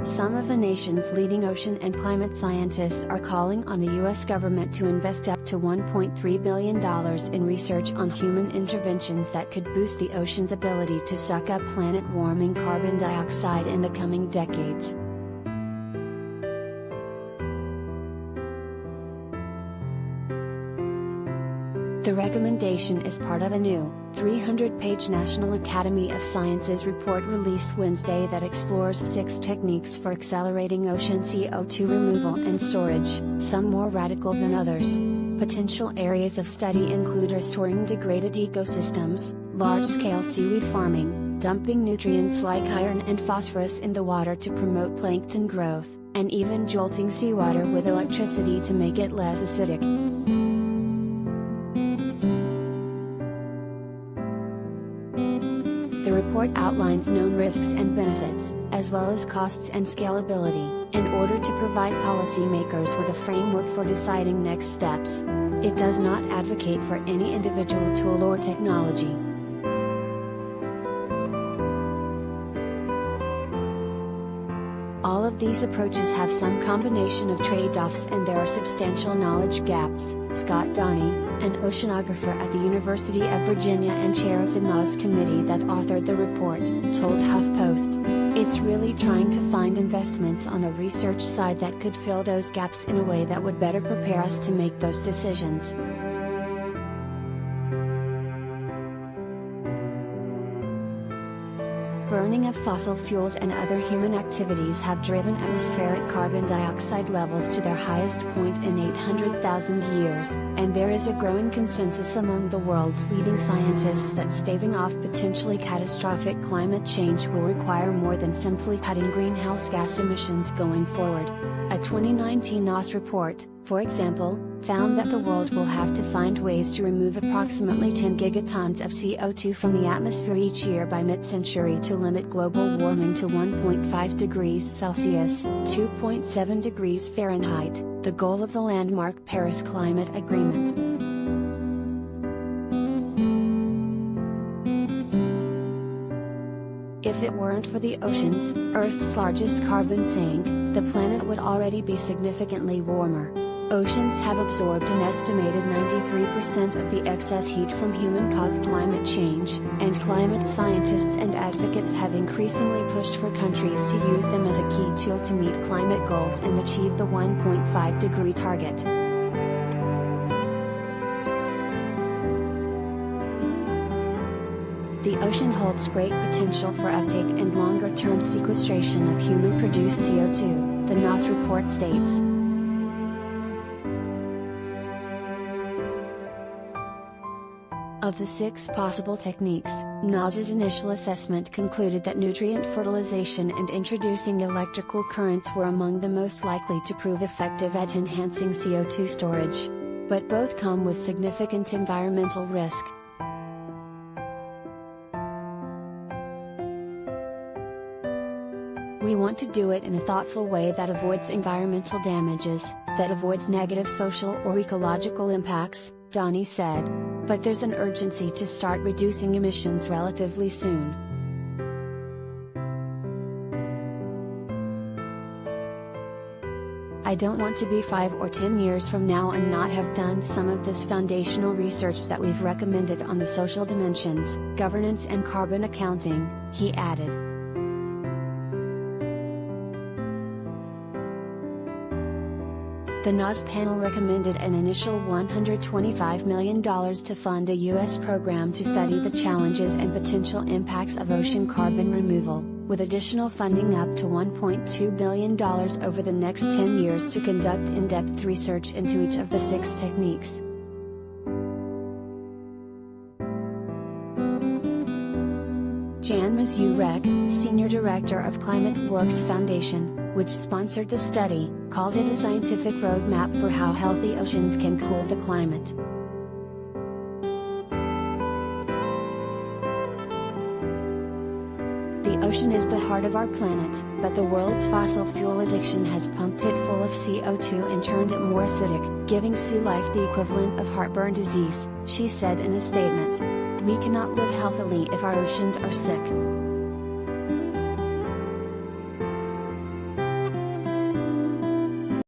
Some of the nation's leading ocean and climate scientists are calling on the U.S. government to invest up to $1.3 billion in research on human interventions that could boost the ocean's ability to suck up planet-warming carbon dioxide in the coming decades. The recommendation is part of a new, 300-page National Academy of Sciences report released Wednesday that explores 6 techniques for accelerating ocean CO2 removal and storage, some more radical than others. Potential areas of study include restoring degraded ecosystems, large-scale seaweed farming, dumping nutrients like iron and phosphorus in the water to promote plankton growth, and even jolting seawater with electricity to make it less acidic. The report outlines known risks and benefits, as well as costs and scalability, in order to provide policymakers with a framework for deciding next steps. It does not advocate for any individual tool or technology. All of these approaches have some combination of trade-offs and there are substantial knowledge gaps, Scott Donnie, an oceanographer at the University of Virginia and chair of the NAS committee that authored the report, told HuffPost. It's really trying to find investments on the research side that could fill those gaps in a way that would better prepare us to make those decisions. Burning of fossil fuels and other human activities have driven atmospheric carbon dioxide levels to their highest point in 800,000 years, and there is a growing consensus among the world's leading scientists that staving off potentially catastrophic climate change will require more than simply cutting greenhouse gas emissions going forward. A 2019 NAS report, for example, found that the world will have to find ways to remove approximately 10 gigatons of CO2 from the atmosphere each year by mid-century to limit global warming to 1.5 degrees Celsius, 2.7 degrees Fahrenheit, the goal of the landmark Paris Climate Agreement. If it weren't for the oceans, Earth's largest carbon sink, the planet would already be significantly warmer. Oceans have absorbed an estimated 93% of the excess heat from human-caused climate change, and climate scientists and advocates have increasingly pushed for countries to use them as a key tool to meet climate goals and achieve the 1.5-degree target. The ocean holds great potential for uptake and longer-term sequestration of human-produced CO2, the NAS report states. Of the 6 possible techniques, NAS's initial assessment concluded that nutrient fertilization and introducing electrical currents were among the most likely to prove effective at enhancing CO2 storage. But both come with significant environmental risk. We want to do it in a thoughtful way that avoids environmental damages, that avoids negative social or ecological impacts, Donnie said. But there's an urgency to start reducing emissions relatively soon. I don't want to be 5 or 10 years from now and not have done some of this foundational research that we've recommended on the social dimensions, governance and carbon accounting, he added. The NAS panel recommended an initial $125 million to fund a U.S. program to study the challenges and potential impacts of ocean carbon removal, with additional funding up to $1.2 billion over the next 10 years to conduct in-depth research into each of the 6 techniques. Jan Mazurek, Senior Director of Climate Works Foundation, which sponsored the study, called it a scientific roadmap for how healthy oceans can cool the climate. The ocean is the heart of our planet, but the world's fossil fuel addiction has pumped it full of CO2 and turned it more acidic, giving sea life the equivalent of heartburn disease, she said in a statement. We cannot live healthily if our oceans are sick.